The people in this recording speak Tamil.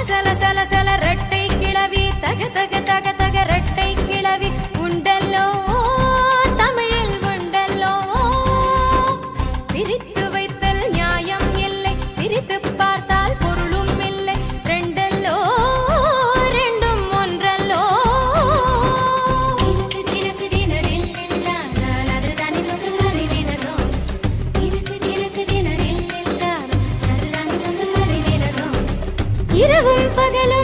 சல சல சல ரெட்டை கிளவி தக தக தக தக ரெட்டை கிளவி உண்டல்லோ தமிழில் உண்டல்லோ பிரித்து வைத்தல் நியாயம் இல்லை பிரித்து பார்த்தால் பொருளும் இல்லை ரெண்டல்லோ ரெண்டும் ஒன்றல்லோ தினக்கு தினரில் இல்ல நான் அதுதானே தொகுதானே தினதோ தினக்கு தினரில் இல்ல அதுதானே தொகுதானே தினதோ இரவும் பகலும்